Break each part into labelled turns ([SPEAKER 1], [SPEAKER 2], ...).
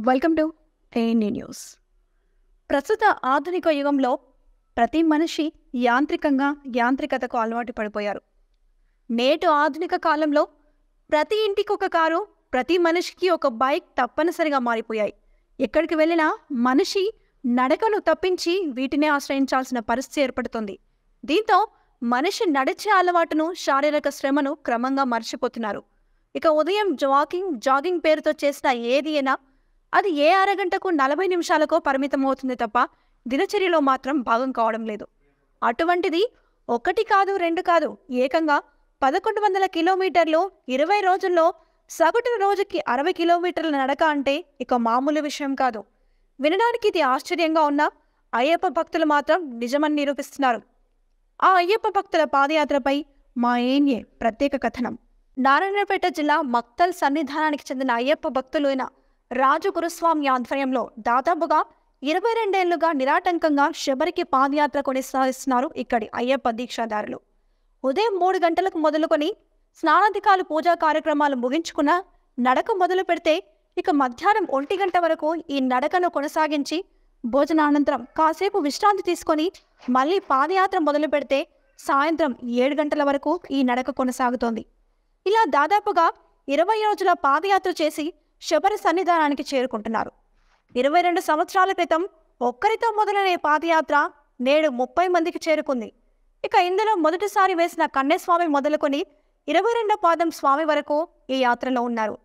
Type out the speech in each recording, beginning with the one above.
[SPEAKER 1] Welcome to ANA news. ప్రస్తుత ఆధునిక యుగంలో ప్రతి మనిషి యాంత్రికతకు అలవాటు పడిపోయారు. నేటి ఆధునిక కాలంలో ప్రతి ఇంటికి ఒక కారు, ప్రతి మనిషికి ఒక బైక్ తప్పనిసరిగా మారిపోయాయి. ఎక్కడికి వెళ్ళినా మనిషి నడకను తప్పించి వీటినే ఆశ్రయించాల్సిన పరిస్థితి ఏర్పడుతుంది. దీంతో మనిషి నడిచే అలవాటును, శారీరక శ్రమను క్రమంగా మర్చిపోతున్నారు. ఇక ఉదయం జాగింగ్ పేరుతో చేసిన ఏది అయినా అది ఏ అరగంటకు 40 నిమిషాలకో పరిమితం అవుతుంది తప్ప దినచర్యలో మాత్రం భాగం కావడం లేదు. అటువంటిది ఒకటి కాదు, రెండు కాదు, ఏకంగా 1100 కిలోమీటర్లు 20 రోజుల్లో సగటున రోజుకి 60 కిలోమీటర్ల నడక అంటే ఇక మామూలు విషయం కాదు. వినడానికి ఇది ఆశ్చర్యంగా ఉన్నా అయ్యప్ప భక్తులు మాత్రం నిజమని నిరూపిస్తున్నారు. ఆ అయ్యప్ప భక్తుల పాదయాత్రపై మా ఏఎన్ఏ ప్రత్యేక కథనం. నారాయణపేట జిల్లా మక్తల్ సన్నిధానానికి చెందిన అయ్యప్ప భక్తులైన రాజు గురుస్వామి ఆధ్వర్యంలో దాదాపుగా 22 ఏళ్లుగా నిరాటంకంగా శబరికి పాదయాత్ర కొనసాగిస్తున్నారు ఇక్కడి అయ్యప్ప దీక్షాదారులు. ఉదయం 3 గంటలకు మొదలుకొని స్నానాధికాలు, పూజా కార్యక్రమాలు ముగించుకున్న నడక మొదలు పెడితే ఇక మధ్యాహ్నం 1 గంట వరకు ఈ నడకను కొనసాగించి భోజనానంతరం కాసేపు విశ్రాంతి తీసుకొని మళ్ళీ పాదయాత్ర మొదలు పెడితే సాయంత్రం 7 గంటల వరకు ఈ నడక కొనసాగుతోంది. ఇలా దాదాపుగా 20 రోజుల పాదయాత్ర చేసి శబరి సన్నిధానానికి చేరుకుంటున్నారు. 22 సంవత్సరాల క్రితం ఒక్కరితో మొదలైన పాదయాత్ర నేడు 30 మందికి చేరుకుంది. ఇక ఇందులో మొదటిసారి వేసిన కన్యస్వామి మొదలుకొని 22వ పాదం స్వామి వరకు ఈ యాత్రలో ఉన్నారు.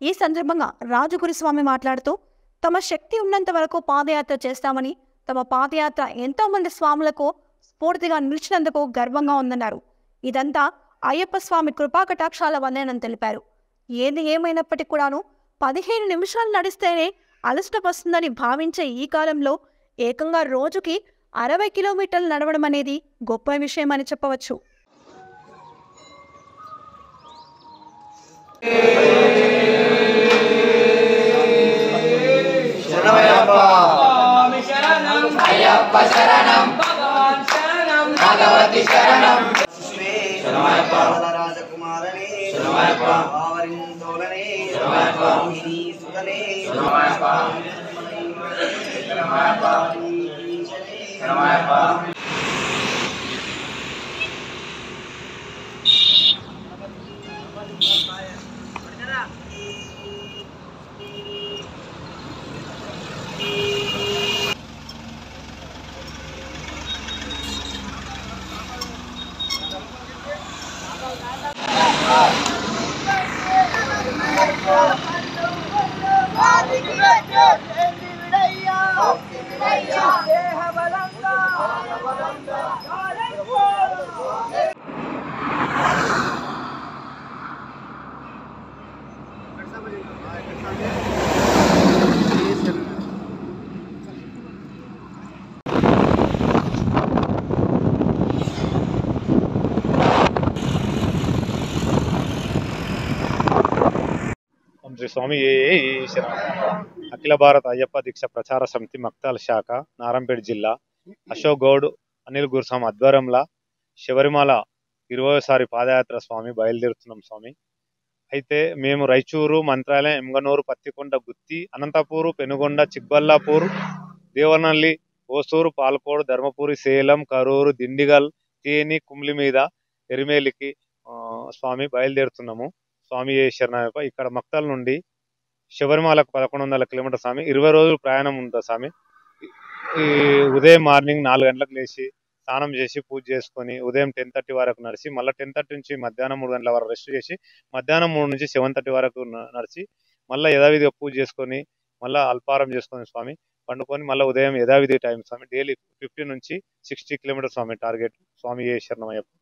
[SPEAKER 1] ఈ సందర్భంగా రాజగురుస్వామి మాట్లాడుతూ తమ శక్తి ఉన్నంత వరకు పాదయాత్ర చేస్తామని, తమ పాదయాత్ర ఎంతో మంది స్వాములకు స్ఫూర్తిగా నిలిచినందుకు గర్వంగా ఉందన్నారు. ఇదంతా అయ్యప్ప స్వామి కృపాకటాక్షాల వల్లేనని తెలిపారు. ఏది ఏమైనప్పటికీ కూడాను 15 నిమిషాలు నడిస్తేనే అలసట వస్తుందని భావించే ఈ కాలంలో ఏకంగా రోజుకి 60 కిలోమీటర్లు నడవడం అనేది గొప్ప విషయం అని చెప్పవచ్చు.
[SPEAKER 2] శ్రీ స్వామి అఖిల భారత అయ్యప్ప దీక్ష ప్రచార సమితి మక్తాల్ శాఖ, నారాయణపేట జిల్లా, అశోక్ గౌడ్, అనిల్ గురుస్వామి ఆధ్వర్యంలో శబరిమల 20వసారి పాదయాత్ర స్వామి బయలుదేరుతున్నాం స్వామి. అయితే మేము రాయచూరు, మంత్రాలయం, ఎంగనూరు, పత్తికొండ, గుత్తి, అనంతపూరు, పెనుగొండ, చిక్బల్లాపూర్, దేవనల్లి, ఓసూరు, పాలకోడు, ధర్మపురి, సేలం, కరూరు, దిండిగల్, తేని, కుమ్లి మీద ఎరిమేలికి స్వామి బయలుదేరుతున్నాము. స్వామి శరణయ్యప్ప. ఇక్కడ మక్తల్ నుండి శబరిమలకు 1100 కిలోమీటర్ స్వామి. 20 రోజులు ప్రయాణం ఉంటుంది స్వామి. ఈ ఉదయం మార్నింగ్ 4 గంటలకు లేచి స్నానం చేసి పూజ చేసుకొని ఉదయం 10:30 వరకు నడిచి, మళ్ళీ 10:30 నుంచి మధ్యాహ్నం 3 గంటల వరకు రెస్ట్ చేసి, మధ్యాహ్నం 3 నుంచి 7:30 వరకు నడిచి, మళ్ళీ యథావిధిగా పూజ చేసుకొని, మళ్ళీ అల్పారం చేసుకొని స్వామి పండుకొని, మళ్ళీ ఉదయం యథావిధి టైం స్వామి. డైలీ 50 నుంచి 60 కిలోమీటర్ స్వామి టార్గెట్. స్వామి శరణమయ్యప్ప.